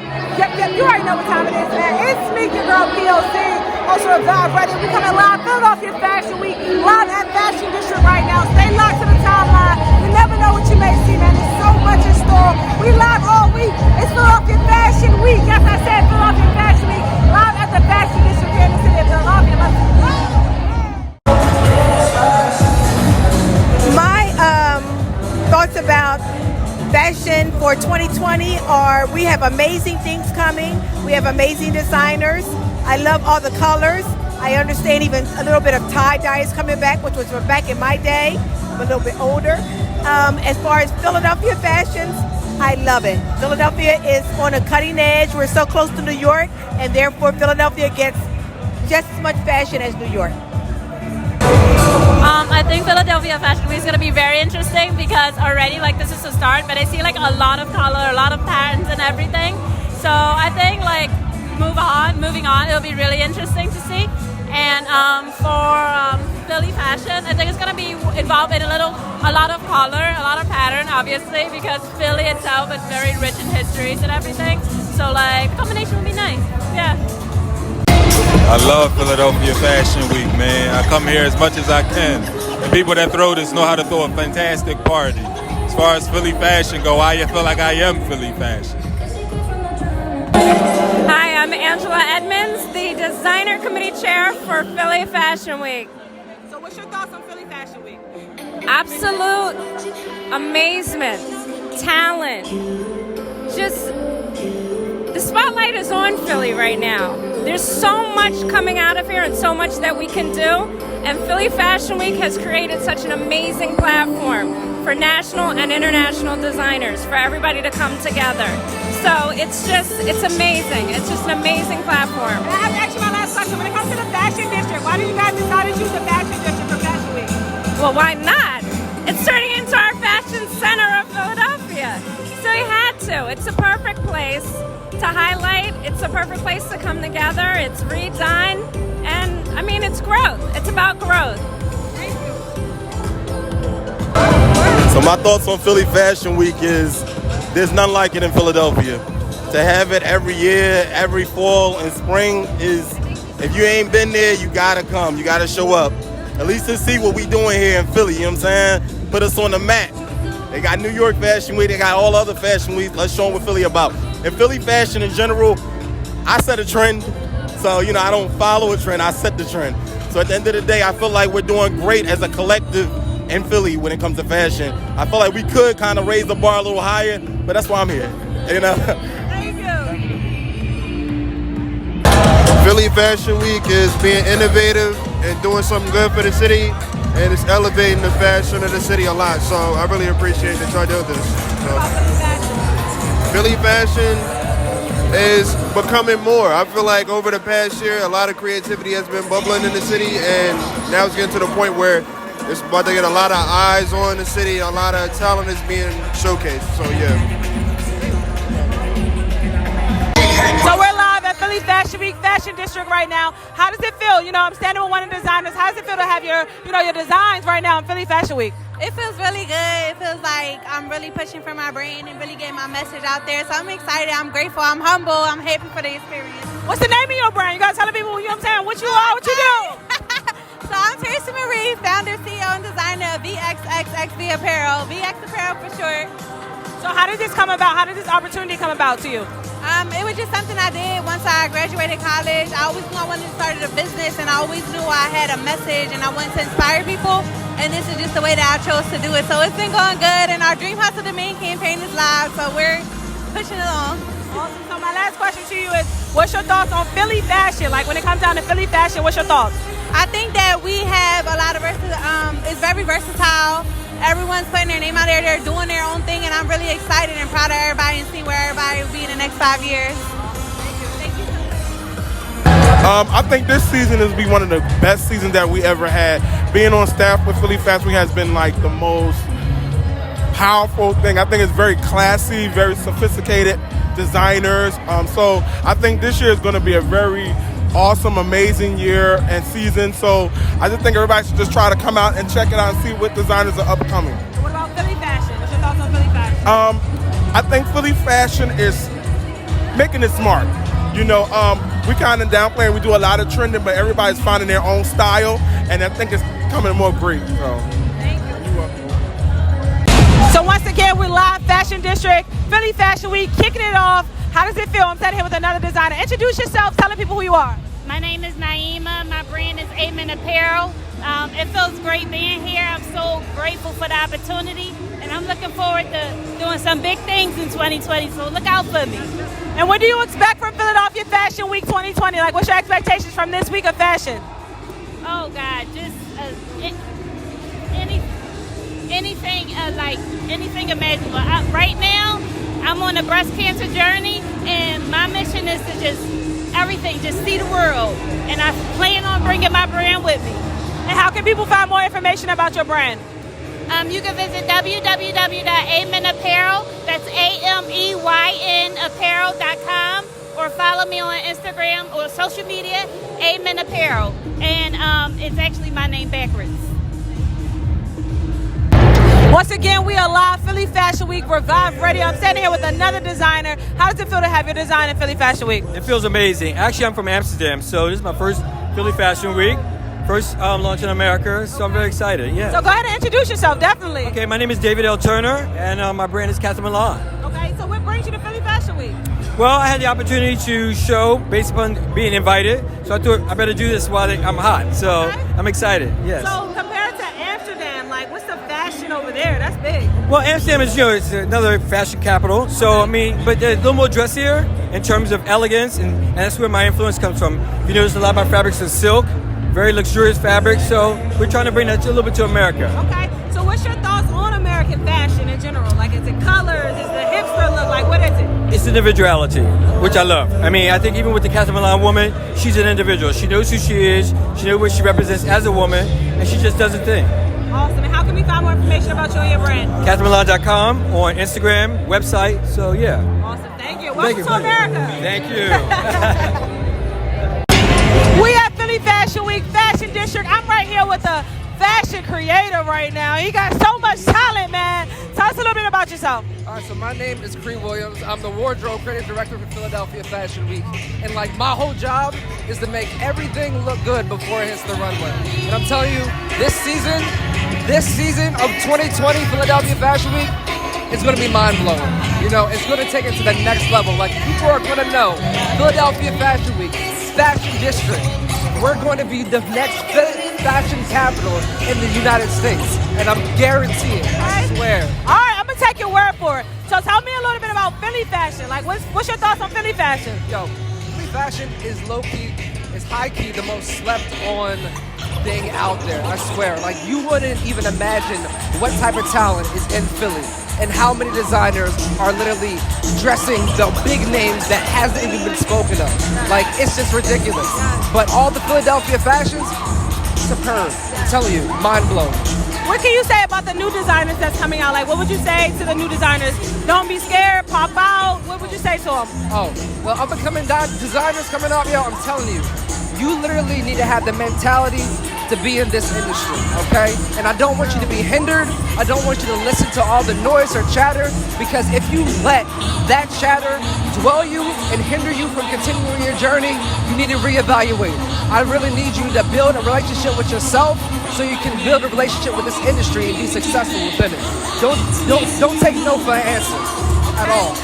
You already know what time it is, man. It's me, your girl P.O.C. Also a Vibe Ready. We coming live, Philadelphia Fashion Week, live at Fashion District right now. Stay locked to the timeline. You never know what you may see, man. There's so much in store. We live all week. It's Philadelphia Fashion Week. Yes, I said Philadelphia Fashion Week, live at the Fashion District here in the city of Philadelphia. Let's go. My thoughts about fashion for 2020 are we have amazing things coming. We have amazing designers. I love all the colors. I understand even a little bit of tie-dye is coming back, which was from back in my day. I'm a little bit older. As far as Philadelphia fashions, I love it. Philadelphia is on a cutting edge. We're so close to New York, and therefore Philadelphia gets just as much fashion as New York. I think Philadelphia Fashion Week is going to be very interesting because already, like, this is the start, but I see, like, a lot of color, a lot of patterns and everything. So I think, like, moving on, it'll be really interesting to see. And for Philly fashion, I think it's going to be involved in a lot of color, a lot of pattern, obviously, because Philly itself is very rich in histories and everything. So, like, the combination would be nice. Yeah. I love Philadelphia Fashion Week, man. I come here as much as I can. The people that throw this know how to throw a fantastic party. As far as Philly fashion go, I feel like I am Philly fashion. Hi, I'm Angela Edmonds, the Designer Committee Chair for Philly Fashion Week. So what's your thoughts on Philly Fashion Week? Absolute amazement, talent. Just the spotlight is on Philly right now. There's so much coming out of here and so much that we can do. And Philly Fashion Week has created such an amazing platform for national and international designers, for everybody to come together. So it's amazing. It's just an amazing platform. And I have to ask you my last question. When it comes to the Fashion District, why do you guys decide to choose the Fashion District for Fashion Week? Well, why not? It's turning into our fashion center of Philadelphia. So we had to. It's a perfect place to highlight. It's a perfect place to come together. It's redone. And, I mean, it's growth. It's about growth. Thank you. So my thoughts on Philly Fashion Week is there's none like it in Philadelphia. To have it every year, every fall and spring is, if you ain't been there, you gotta come. You gotta show up. At least to see what we doing here in Philly, you know what I'm saying? Put us on the map. They got New York Fashion Week, they got all other fashion weeks. Let's show them what Philly about. And Philly fashion in general, I set a trend. So, you know, I don't follow a trend, I set the trend. So at the end of the day, I feel like we're doing great as a collective in Philly when it comes to fashion. I feel like we could kind of raise the bar a little higher, but that's why I'm here, you know? Thank you. Philly Fashion Week is being innovative and doing something good for the city, and it's elevating the fashion of the city a lot. So I really appreciate that y'all do this. So, Philly fashion is becoming more. I feel like over the past year, a lot of creativity has been bubbling in the city, and now it's getting to the point where it's about to get a lot of eyes on the city, a lot of talent is being showcased. So yeah. So we're live at Philly Fashion Week, Fashion District right now. How does it feel? You know, I'm standing with one of the designers. How does it feel to have your designs right now in Philly Fashion Week? It feels really good. It feels like I'm really pushing for my brand and really getting my message out there. So I'm excited. I'm grateful. I'm humble. I'm happy for the experience. What's the name of your brand? You gotta tell the people, you know what I'm saying, what you are, what you do. So I'm Teresa Marie, founder, CEO, and designer of VXXXV Apparel. VX Apparel for short. So how did this come about? How did this opportunity come about to you? It was just something I did once I graduated college. I always knew I wanted to start a business, and I always knew I had a message and I wanted to inspire people. And this is just the way that I chose to do it. So it's been going good, and our Dream Hustle Domain campaign is live, so we're pushing it along. Awesome. So my last question to you is, what's your thoughts on Philly fashion? Like when it comes down to Philly fashion, what's your thoughts? I think that we have a lot of it's very versatile. Everyone's putting their name out there. They're doing their own thing, and I'm really excited and proud of everybody and seeing where everybody will be in the next 5 years. Thank you. I think this season has been one of the best seasons that we ever had. Being on staff with Philly Fashion Week has been like the most powerful thing. I think it's very classy, very sophisticated designers. So I think this year is going to be a very awesome, amazing year and season. So I just think everybody should just try to come out and check it out and see what designers are upcoming. What about Philly fashion? What's your thoughts on Philly fashion? I think Philly fashion is making it smart. You know, we kind of downplay. We do a lot of trending, but everybody's finding their own style, and I think it's coming more great. So. Thank you. So once again, we're live Fashion District, Philly Fashion Week, kicking it off. How does it feel? I'm standing here with another designer. Introduce yourself, telling people who you are. My name is Naima. My brand is Amen Apparel. It feels great being here. I'm so grateful for the opportunity, and I'm looking forward to doing some big things in 2020, so look out for me. And what do you expect from Philadelphia Fashion Week 2020? Like, what's your expectations from this week of fashion? Oh, God, just anything imaginable. Right now, I'm on a breast cancer journey, and my mission is to just see the world, and I plan on bringing my brand with me. And how can people find more information about your brand? You can visit www.amenapparel, that's AMEYN apparel.com, or follow me on Instagram or social media, Amen Apparel. And it's actually my name backwards. Once again, we are live Philly Fashion Week, Revive Radio. I'm standing here with another designer. How does it feel to have your design in Philly Fashion Week? It feels amazing. Actually, I'm from Amsterdam, so this is my first Philly Fashion Week. First launch in America, so I'm very excited, yeah. So go ahead and introduce yourself, definitely. Okay, my name is David L. Turner, and my brand is Catherine Milan. Okay, so what brings you to Philly Fashion Week? Well, I had the opportunity to show based upon being invited, so I thought I better do this while I'm hot, so okay. I'm excited, yes. So compared to Amsterdam, like what's the fashion over there? That's big. Well, Amsterdam is, it's another fashion capital, so I mean, but they're a little more dressier in terms of elegance, and that's where my influence comes from. You notice a lot of my fabrics are silk, very luxurious fabric, so we're trying to bring that a little bit to America. Okay, so what's your thoughts on American fashion in general? Like, is it colors? Is the hipster look? Like, what is it? It's individuality, which I love. I mean, I think even with the Catherine Milan woman, she's an individual. She knows who she is, she knows what she represents as a woman, and she just does her thing. Awesome, and how can we find more information about you and your brand? CatherineMilan.com, on Instagram, website, so yeah. Awesome, thank you. Welcome to America. Thank you. We at Philly Fashion Week, Fashion District. I'm right here with a fashion creator right now. He got so much talent, man. Tell us a little bit about yourself. All right, so my name is Cree Williams. I'm the wardrobe creative director for Philadelphia Fashion Week. And like my whole job is to make everything look good before it hits the runway. And I'm telling you, this season of 2020 Philadelphia Fashion Week, it's gonna be mind-blowing. You know, it's gonna take it to the next level. Like, people are gonna know Philadelphia Fashion Week, Fashion District. We're going to be the next fashion capital in the United States. And I'm guaranteeing, I swear. All right, I'm gonna take your word for it. So tell me a little bit about Philly fashion. Like, what's your thoughts on Philly fashion? Yo, Philly fashion is low-key, is high-key the most slept-on thing out there, I swear. Like, you wouldn't even imagine what type of talent is in Philly and how many designers are literally dressing the big names that hasn't even been spoken of. Like, it's just ridiculous. But all the Philadelphia fashions, superb. I'm telling you, mind-blowing. What can you say about the new designers that's coming out? Like, what would you say to the new designers? Don't be scared, pop out. What would you say to them? Oh, well, up-and-coming designers coming out, yo, I'm telling you, you literally need to have the mentality to be in this industry, okay? And I don't want you to be hindered. I don't want you to listen to all the noise or chatter, because if you let that chatter dwell you and hinder you from continuing your journey, you need to reevaluate. I really need you to build a relationship with yourself so you can build a relationship with this industry and be successful within it. Don't take no for an answer at all.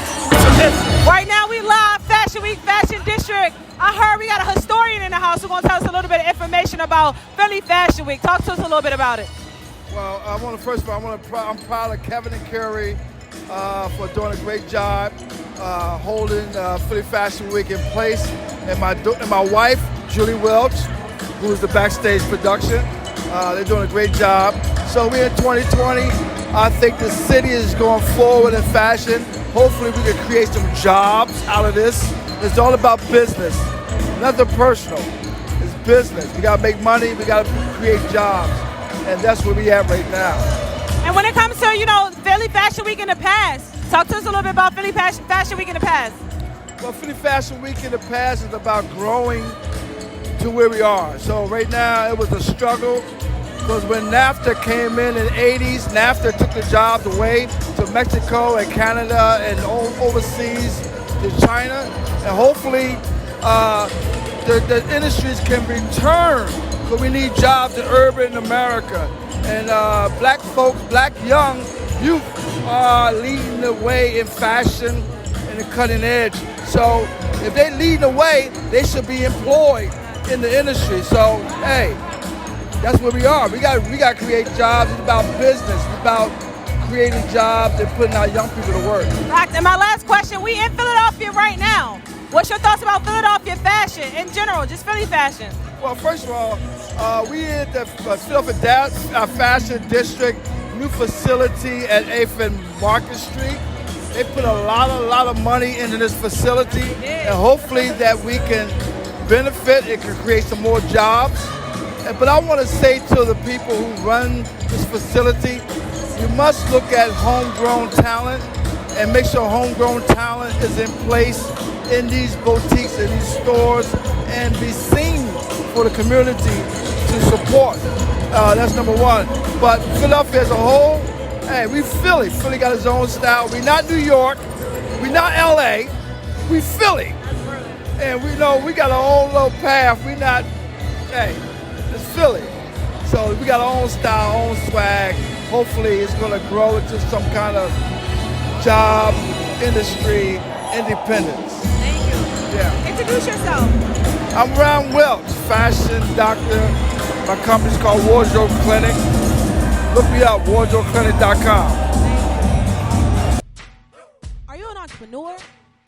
Right now we live Fashion Week, Fashion District. I heard we got a historian in the house who's going to tell us a little bit of information about Philly Fashion Week. Talk to us a little bit about it. Well, first of all, I'm proud of Kevin and Carrie for doing a great job holding Philly Fashion Week in place, and my wife, Julie Welch, who is the backstage production. They're doing a great job. So we're in 2020. I think the city is going forward in fashion. Hopefully we can create some jobs out of this. It's all about business, nothing personal. It's business. We gotta make money, we gotta create jobs. And that's where we at right now. And when it comes to, Philly Fashion Week in the past, talk to us a little bit about Philly Fashion Week in the past. Well, Philly Fashion Week in the past is about growing to where we are. So right now it was a struggle, because when NAFTA came in the 80s, NAFTA took the jobs away to Mexico and Canada and overseas to China, and hopefully the industries can return. So we need jobs in urban America. And black folks, black young youth are leading the way in fashion and the cutting edge. So if they lead the way, they should be employed in the industry. So, hey, that's where we are. We got to create jobs. It's about business. It's about creating jobs and putting our young people to work. Fact. And my last question, we in Philadelphia right now. What's your thoughts about Philadelphia fashion in general, just Philly fashion? Well, first of all, we at the Philadelphia Fashion District, new facility at 8th and Market Street. They put a lot of money into this facility, and hopefully that we can benefit. It can create some more jobs. But I want to say to the people who run this facility, you must look at homegrown talent and make sure homegrown talent is in place in these boutiques, in these stores, and be seen for the community to support. That's number one. But Philadelphia as a whole, hey, we Philly. Philly got its own style. We not New York. We not LA. We Philly. And we know we got our own little path. We not, hey, it's Philly. So we got our own style, our own swag. Hopefully it's going to grow into some kind of job, industry, independence. Thank you. Yeah. Introduce yourself. I'm Ron Welch, fashion doctor. My company's called Wardrobe Clinic. Look me up, wardrobeclinic.com. Are you an entrepreneur?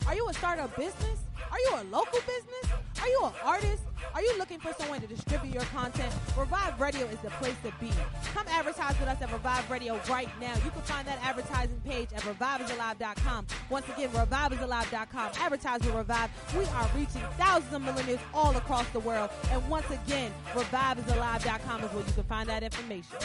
Are you a startup business? Are you a local business? Are you an artist? Are you looking for someone to distribute your content? Revive Radio is the place to be. Come advertise with us at Revive Radio right now. You can find that advertising page at reviveisalive.com. Once again, reviveisalive.com. Advertise with Revive. We are reaching thousands of millennials all across the world. And once again, reviveisalive.com is where you can find that information.